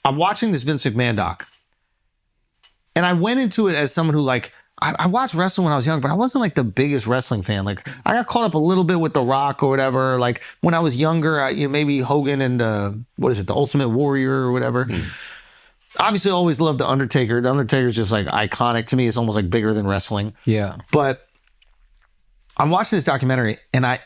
I'm watching this Vince McMahon doc, and I went into it as someone who like, I watched wrestling when I was young, but I wasn't like the biggest wrestling fan. Like I got caught up a little bit with The Rock or whatever. Like when I was younger, maybe Hogan and The Ultimate Warrior or whatever. Obviously, I always loved The Undertaker. The Undertaker's just like iconic to me. It's almost like bigger than wrestling. Yeah. But I'm watching this documentary, and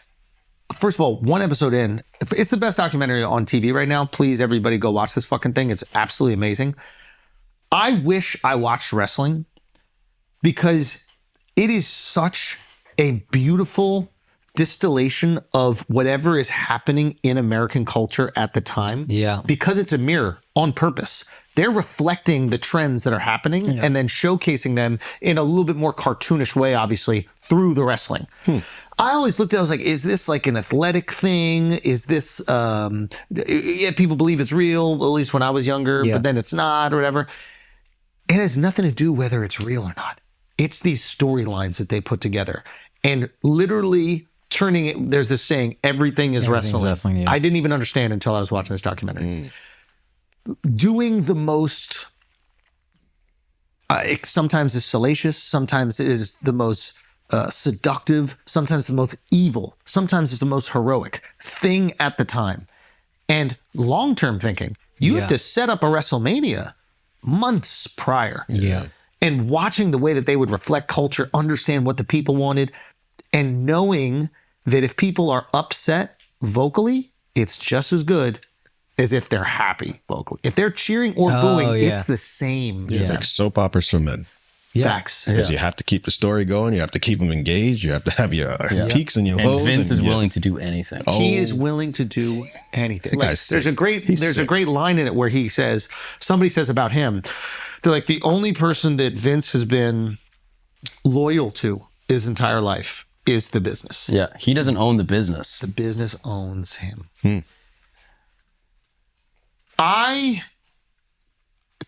first of all, one episode in, it's the best documentary on TV right now. Please, everybody, go watch this fucking thing. It's absolutely amazing. I wish I watched wrestling, because it is such a beautiful distillation of whatever is happening in American culture at the time. Yeah. Because it's a mirror on purpose. They're reflecting the trends that are happening and then showcasing them in a little bit more cartoonish way, obviously, through the wrestling. I always looked at it, I was like, is this like an athletic thing? Is this, people believe it's real, at least when I was younger, but then it's not or whatever. It has nothing to do whether it's real or not. It's these storylines that they put together, and literally turning it. There's this saying, everything is wrestling. Yeah. I didn't even understand until I was watching this documentary. Doing the most, sometimes is salacious, sometimes it is the most seductive, sometimes the most evil, sometimes it's the most heroic thing at the time. And long-term thinking, you have to set up a WrestleMania months prior. Yeah. And watching the way that they would reflect culture, understand what the people wanted, and knowing that if people are upset vocally, it's just as good as if they're happy vocally. If they're cheering or booing, it's the same. It's like soap operas for men. Facts. Because you have to keep the story going. You have to keep them engaged. You have to have your peaks and your lows. And Vince is willing to do anything. He is willing to do anything. Like, there's a great line in it where he says, somebody says about him, they're like, the only person that Vince has been loyal to his entire life is the business. Yeah, he doesn't own the business. The business owns him. I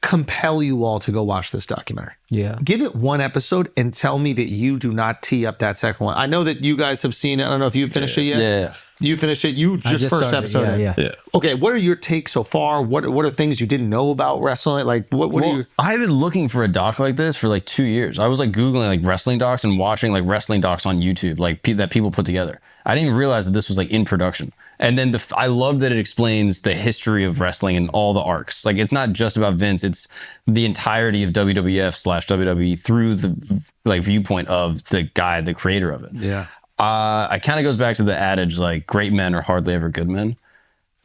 compel you all to go watch this documentary. Yeah. Give it one episode and tell me that you do not tee up that second one. I know that you guys have seen it. I don't know if you've finished it yet. Yeah. You finished it. You just first started, episode. Yeah. Okay. What are your takes so far? What are things you didn't know about wrestling? Like what are you? I've been looking for a doc like this for like 2 years. I was like Googling like wrestling docs and watching like wrestling docs on YouTube, like that people put together. I didn't even realize that this was like in production. And then I love that it explains the history of wrestling and all the arcs. Like it's not just about Vince. It's the entirety of WWF/WWE through the like viewpoint of the guy, the creator of it. Yeah. It kind of goes back to the adage, like great men are hardly ever good men,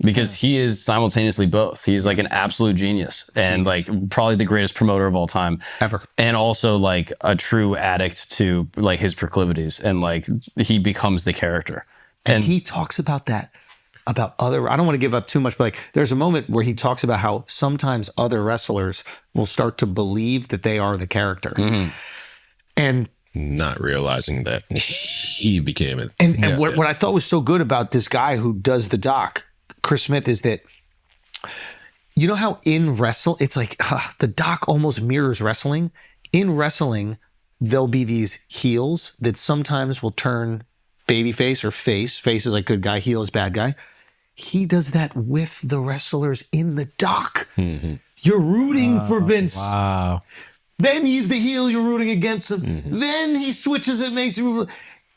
because he is simultaneously both. He's like an absolute genius and like probably the greatest promoter of all time Ever. And also like a true addict to like his proclivities, and like he becomes the character. And he talks about that, about other, I don't want to give up too much, but like there's a moment where he talks about how sometimes other wrestlers will start to believe that they are the character. And not realizing that he became it. And what I thought was so good about this guy who does the doc, Chris Smith, is that, you know how in it's like the doc almost mirrors wrestling. In wrestling, there'll be these heels that sometimes will turn babyface or face. Face is like good guy, heel is bad guy. He does that with the wrestlers in the doc. You're rooting for Vince. Wow. Then he's the heel, you're rooting against him. Then he switches it, makes you,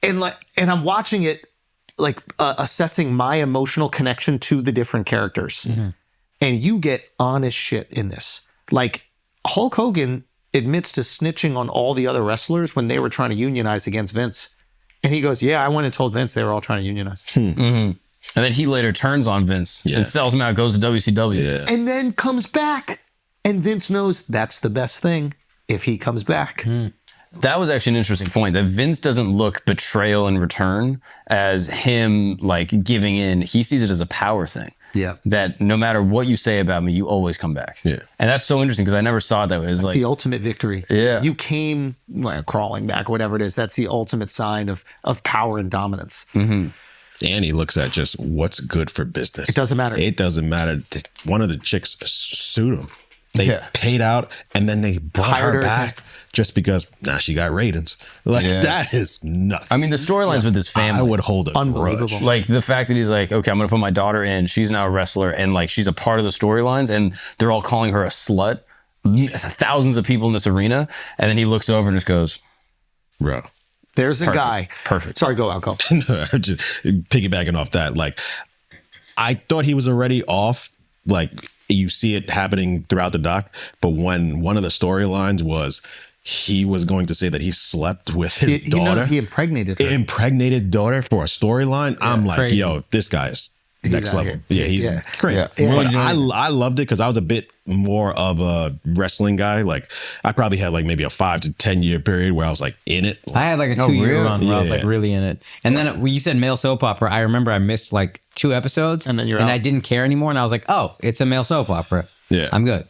and I'm watching it, like assessing my emotional connection to the different characters. And you get honest shit in this. Like Hulk Hogan admits to snitching on all the other wrestlers when they were trying to unionize against Vince. And he goes, yeah, I went and told Vince they were all trying to unionize. And then he later turns on Vince and sells him out, goes to WCW. And then comes back. And Vince knows that's the best thing if he comes back. That was actually an interesting point, that Vince doesn't look betrayal in return as him like giving in. He sees it as a power thing. Yeah. That no matter what you say about me, you always come back. Yeah. And that's so interesting because I never saw it that way. It's like the ultimate victory. Yeah. You came crawling back, whatever it is. That's the ultimate sign of power and dominance. And he looks at just what's good for business. It doesn't matter. It doesn't matter. One of the chicks sued him. They paid out, and then they brought her back just because now she got ratings. Like that is nuts. I mean, the storylines with his family, I would hold a Unbelievable. grudge. like the fact that he's like, okay, I'm gonna put my daughter in. She's now a wrestler, and like she's a part of the storylines, and they're all calling her a slut. Thousands of people in this arena, and then he looks over and just goes, Bro. There's a guy. Perfect. Sorry, go Alco. Just piggybacking off that, like I thought he was already off. Like you see it happening throughout the doc, but when one of the storylines was he was going to say that he slept with his daughter, he impregnated her. impregnated daughter for a storyline. I'm like, crazy. yo, this guy's next out level. here. Yeah, he's crazy. Yeah. But I loved it because I was a bit more of a wrestling guy. Like I probably had like maybe a 5 to 10 year period where I was like in it. I had like a 2-year really? run where I was like Yeah. really in it. And then when you said male soap opera, I remember I missed like 2 episodes And then you're and out. I didn't care anymore. And I was like, oh, it's a male soap opera. Yeah. I'm good.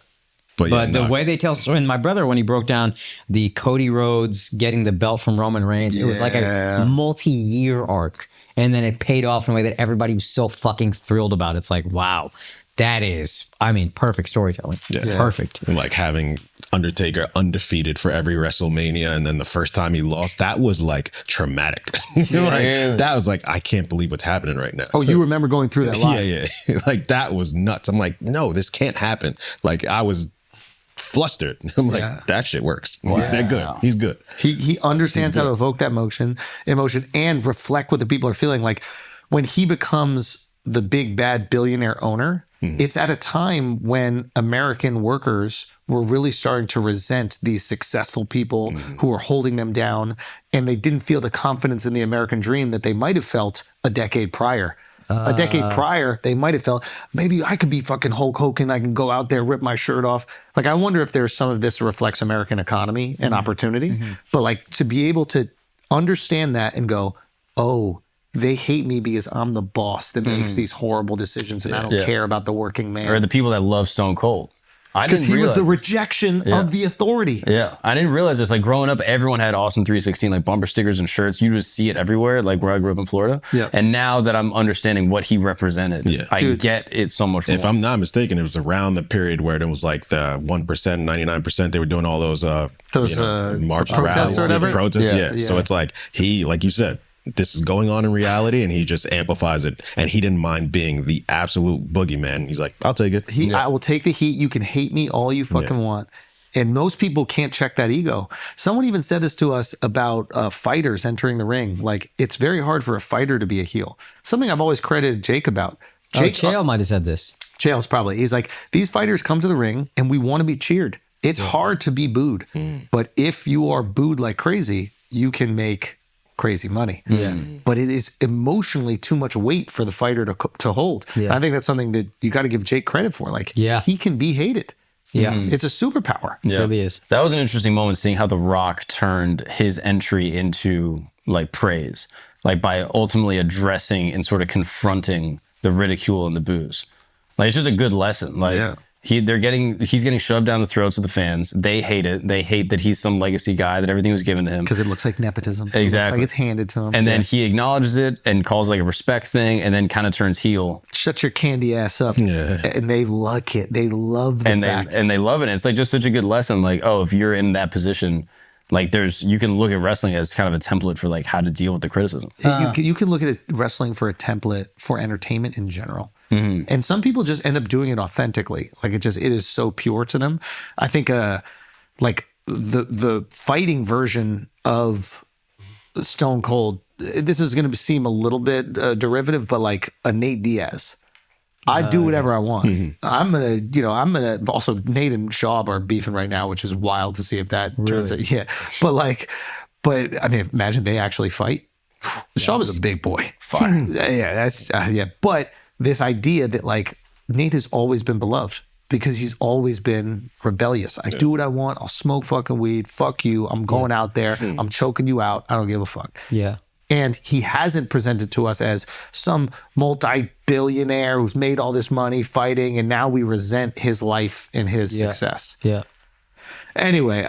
But The way they tell, and my brother, when he broke down the Cody Rhodes getting the belt from Roman Reigns, it was like a multi-year arc. And then it paid off in a way that everybody was so fucking thrilled about. It's like, wow, that is, I mean, perfect storytelling. Yeah. Perfect. like having Undertaker undefeated for every WrestleMania, and then the first time he lost, that was like traumatic. Like, that was like, I can't believe what's happening right now. Oh, you remember going through that live? Yeah. Like that was nuts. I'm like, no, this can't happen. Like I was flustered. I'm like, that shit works. They're good. He's good. He understands how to evoke that emotion and reflect what the people are feeling. Like when he becomes the big bad billionaire owner, it's at a time when American workers were really starting to resent these successful people who were holding them down, and they didn't feel the confidence in the American dream that they might have felt a decade prior. A decade prior, they might have felt, maybe I could be fucking Hulk Hogan. I can go out there, rip my shirt off. Like, I wonder if there's some of this that reflects American economy and opportunity. But like to be able to understand that and go, oh, they hate me because I'm the boss that makes these horrible decisions and I don't care about the working man. or the people that love Stone Cold. I Because didn't he was realize the this. rejection of the authority. Yeah, I didn't realize this. Like growing up, everyone had Awesome 316 like bumper stickers and shirts. You just see it everywhere. Like where I grew up in Florida. Yeah. And now that I'm understanding what he represented, I get it so much more. If I'm not mistaken, it was around the period where it was like the 1%, 99%. They were doing all those march protests rallies, or whatever? protests. Yeah. Yeah. So it's like he, like you said, this is going on in reality, and he just amplifies it. And he didn't mind being the absolute boogeyman. He's like, I'll take it. I will take the heat. You can hate me all you fucking want. And most people can't check that ego. Someone even said this to us about fighters entering the ring. Like, it's very hard for a fighter to be a heel. Something I've always credited Jake about. Jake, Chael might have said this. Chael's probably. He's like, these fighters come to the ring and we want to be cheered. It's hard to be booed. But if you are booed like crazy, you can make crazy money. But it is emotionally too much weight for the fighter to hold. And I think that's something that you got to give Jake credit for. Like, he can be hated. It's a superpower. Yeah. It really is. That was an interesting moment seeing how The Rock turned his entry into like praise, like by ultimately addressing and sort of confronting the ridicule and the boos. Like it's just a good lesson. Like he's getting shoved down the throats of the fans. They hate it. They hate that he's some legacy guy, that everything was given to him. Because it looks like nepotism. It Exactly. looks like it's handed to him. And then he acknowledges it and calls like a respect thing, and then kind of turns heel. Shut your candy ass up. And they like it. They love the fact. They love it. And it's like just such a good lesson. Like, oh, if you're in that position, like you can look at wrestling as kind of a template for like how to deal with the criticism. You can look at wrestling for a template for entertainment in general. And some people just end up doing it authentically. Like it is so pure to them. I think like the fighting version of Stone Cold, this is going to seem a little bit derivative, but like a Nate Diaz. I do whatever I want. I'm gonna also Nate and Schaub are beefing right now, which is wild to see if that turns out. Yeah. But I mean, imagine they actually fight. Schaub is a big boy. Fire. But this idea that like Nate has always been beloved because he's always been rebellious. I do what I want. I'll smoke fucking weed. Fuck you. I'm going out there. I'm choking you out. I don't give a fuck. Yeah. And he hasn't presented to us as some multi-billionaire who's made all this money fighting, and now we resent his life and his success. Yeah. Anyway,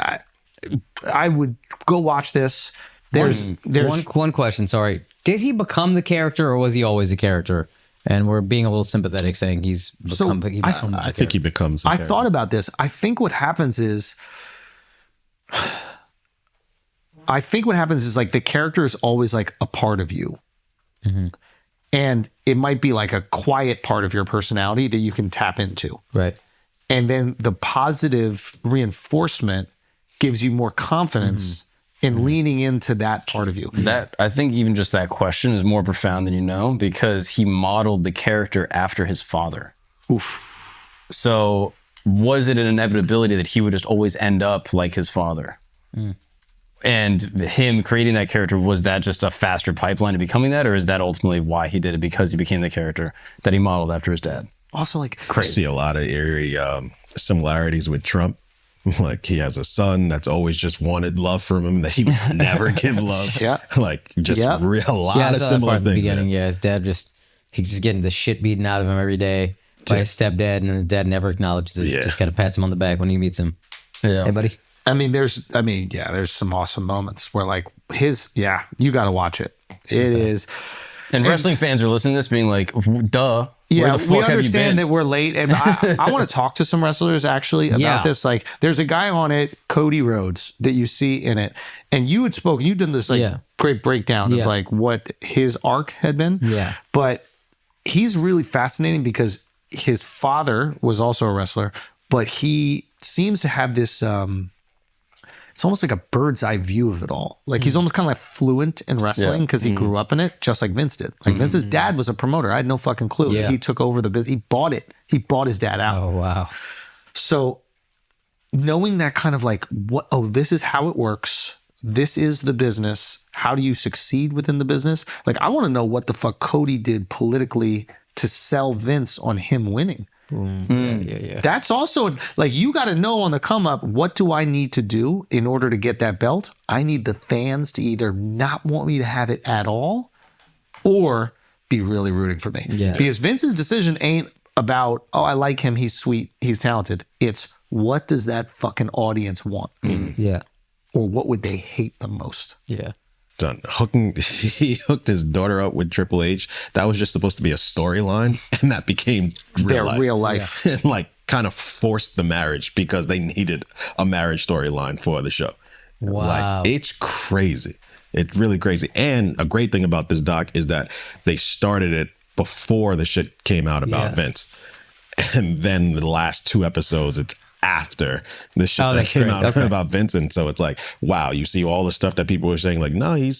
I would go watch this. There's one question. Sorry. Did he become the character, or was he always a character And we're being a little sympathetic, saying he's become. I think he becomes. I thought about this. I think what happens is like the character is always like a part of you. Mm-hmm. And it might be like a quiet part of your personality that you can tap into. Right. And then the positive reinforcement gives you more confidence in leaning into that part of you. That, I think even just that question is more profound than you know, because he modeled the character after his father. Oof. So was it an inevitability that he would just always end up like his father? And him creating that character, was that just a faster pipeline to becoming that? Or is that ultimately why he did it? Because he became the character that he modeled after his dad? Also, like, I see a lot of eerie similarities with Trump. Like, he has a son that's always just wanted love from him that he would never give love. Yeah. Like, just a lot I of saw that similar part at the things. beginning. Yeah, his dad he's just getting the shit beaten out of him every day by his stepdad, and his dad never acknowledges it. Yeah. Just kind of pats him on the back when he meets him. Yeah. Hey, buddy. there's some awesome moments where like you got to watch it. It is. And wrestling fans are listening to this being like, duh. Where Yeah, the fuck we have you understand been? that we're late, and I want to talk to some wrestlers actually about this. Like, there's a guy on it, Cody Rhodes, that you see in it, and you had spoken. You'd done this great breakdown of like what his arc had been. Yeah, but he's really fascinating because his father was also a wrestler, but he seems to have this. It's almost like a bird's eye view of it all. Like he's almost kind of like fluent in wrestling because he grew up in it, just like Vince did. Like Vince's dad was a promoter. I had no fucking clue. Yeah. He took over the business. He bought it. He bought his dad out. Oh, wow. So knowing that kind of like, this is how it works. This is the business. How do you succeed within the business? Like, I want to know what the fuck Cody did politically to sell Vince on him winning. Yeah. That's also like, you got to know on the come up, what do I need to do in order to get that belt? I need the fans to either not want me to have it at all or be really rooting for me. Yeah. Because Vince's decision ain't about, I like him, he's sweet, he's talented. It's, what does that fucking audience want? Yeah. Or what would they hate the most? Yeah. Done. He hooked his daughter up with Triple H. That was just supposed to be a storyline, and that became Real life. And like kind of forced the marriage because they needed a marriage storyline for the show. Wow. Like, it's crazy. It's really crazy. And a great thing about this doc is that they started it before the shit came out about Vince. And then the last 2 episodes, it's after the shit that came out about Vincent. So it's like, wow, you see all the stuff that people were saying, like, no, he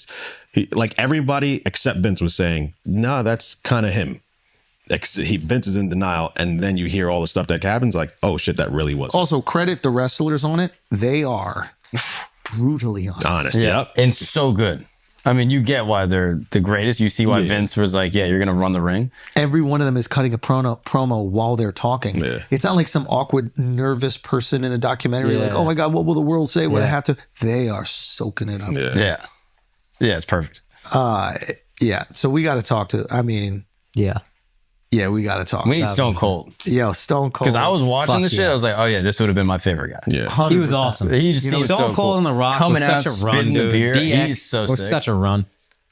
like everybody except Vince was saying, no, that's kind of him. Vince is in denial. And then you hear all the stuff that happens, like, oh shit, that really was. Also, credit the wrestlers on it. They are brutally honest. Yeah. Yep. And so good. I mean, you get why they're the greatest. You see why Vince was like, yeah, you're going to run the ring. Every one of them is cutting a promo while they're talking. Yeah. It's not like some awkward, nervous person in a documentary like, oh my God, what will the world say when I have to? They are soaking it up. Yeah. Yeah, it's perfect. So we got to talk to, we got to talk. We need Stone Cold. Yo, Stone Cold. Because I was watching this shit, yeah. I was like, oh yeah, this would have been my favorite guy. Yeah. He was awesome. He just seems Stone so Cold cool. and The Rock coming was out, such a run, spitting the dude. beer. DX He's so was sick. such a run.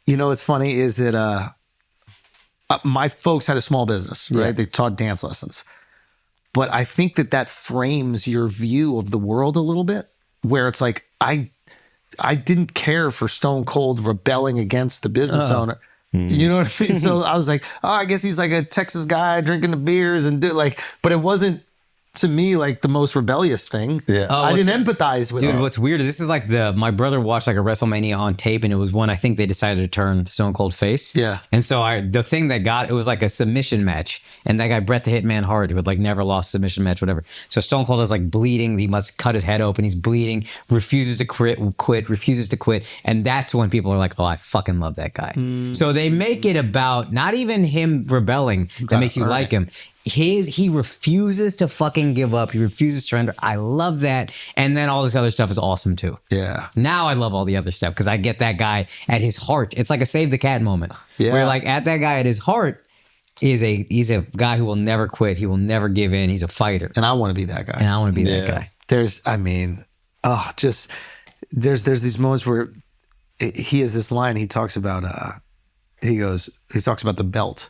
You know what's funny is that my folks had a small business, right? Yeah. They taught dance lessons. But I think that frames your view of the world a little bit, where it's like, I didn't care for Stone Cold rebelling against the business owner. You know what I mean? So I was like, I guess he's like a Texas guy drinking the beers and but it wasn't, to me, like the most rebellious thing. Yeah. I didn't empathize with Dude, it. what's weird, this is like my brother watched like a WrestleMania on tape, and it was when I think they decided to turn Stone Cold face. Yeah. And so the thing that it was like a submission match, and that guy Bret the Hitman Hart, who had like never lost submission match, whatever. So Stone Cold is like bleeding, he must cut his head open, he's bleeding, refuses to quit, and that's when people are like, oh, I fucking love that guy. So they make it about not even him rebelling that makes you like him. He refuses to fucking give up. He refuses to surrender. I love that. And then all this other stuff is awesome too. Yeah. Now I love all the other stuff because I get that guy at his heart. It's like a save the cat moment. Yeah. Where like at that guy at his heart he's a guy who will never quit. He will never give in. He's a fighter. And I want to be that guy. And I want to be that guy. There's these moments where he has this line. He talks about, he talks about the belt.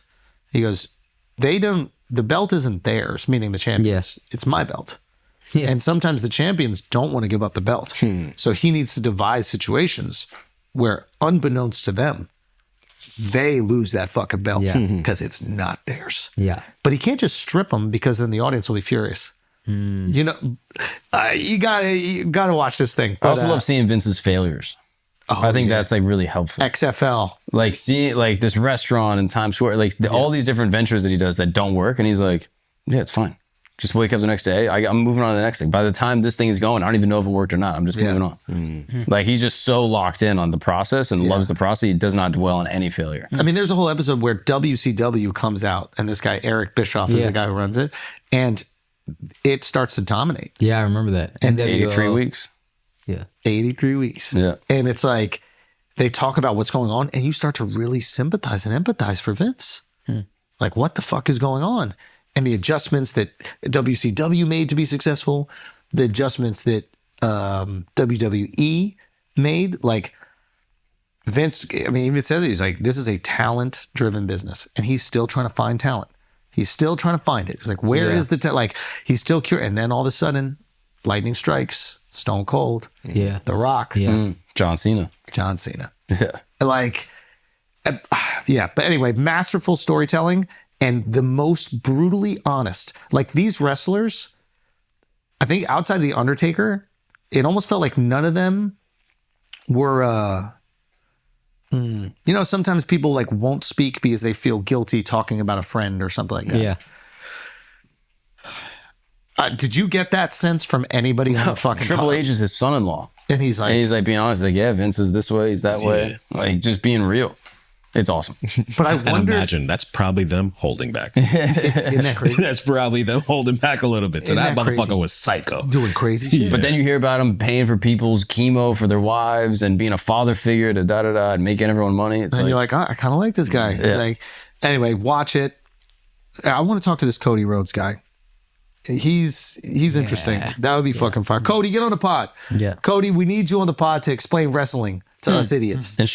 He goes, the belt isn't theirs, meaning the champions. Yes. It's my belt. Yeah. And sometimes the champions don't want to give up the belt. So he needs to devise situations where, unbeknownst to them, they lose that fucking belt because it's not theirs. Yeah. But he can't just strip them because then the audience will be furious. You know, you gotta watch this thing. I also love seeing Vince's failures. I think that's like really helpful. XFL. Like seeing like this restaurant in Times Square, like all these different ventures that he does that don't work, and he's like, "Yeah, it's fine. Just wake up the next day. I'm moving on to the next thing. By the time this thing is going, I don't even know if it worked or not. I'm just moving on." Like he's just so locked in on the process and loves the process. He does not dwell on any failure. I mean, there's a whole episode where WCW comes out, and this guy Eric Bischoff is the guy who runs it, and it starts to dominate. Yeah, I remember that. And 83 weeks. Yeah. 83 weeks. Yeah. And it's like they talk about what's going on, and you start to really sympathize and empathize for Vince. Like, what the fuck is going on? And the adjustments that WCW made to be successful, the adjustments that WWE made, like Vince, I mean, even says it, he's like, this is a talent-driven business, and he's still trying to find talent. He's still trying to find it. It's like, where is the like? He's still curious, and then all of a sudden, lightning strikes. Stone Cold. Yeah. The Rock. Yeah. John Cena. John Cena. Yeah. Like, yeah. But anyway, masterful storytelling and the most brutally honest. Like these wrestlers, I think outside of The Undertaker, it almost felt like none of them were, you know, sometimes people like won't speak because they feel guilty talking about a friend or something like that. Yeah. Did you get that sense from anybody on the fucking Triple pod? H is his son-in-law. And he's like, being honest, like, yeah, Vince is this way, he's that way. Like, just being real. It's awesome. but I And wonder, imagine that's probably them holding back. isn't that crazy? That's probably them holding back a little bit. So Isn't that that motherfucker crazy? was psycho. Doing crazy shit. But then you hear about him paying for people's chemo for their wives and being a father figure to and making everyone money. It's And like, you're like, oh, I kind of like this guy. Yeah. Like, anyway, watch it. I want to talk to this Cody Rhodes guy. He's interesting. That would be fucking fun. Cody, get on the pod. Yeah. Cody, we need you on the pod to explain wrestling to us idiots. and show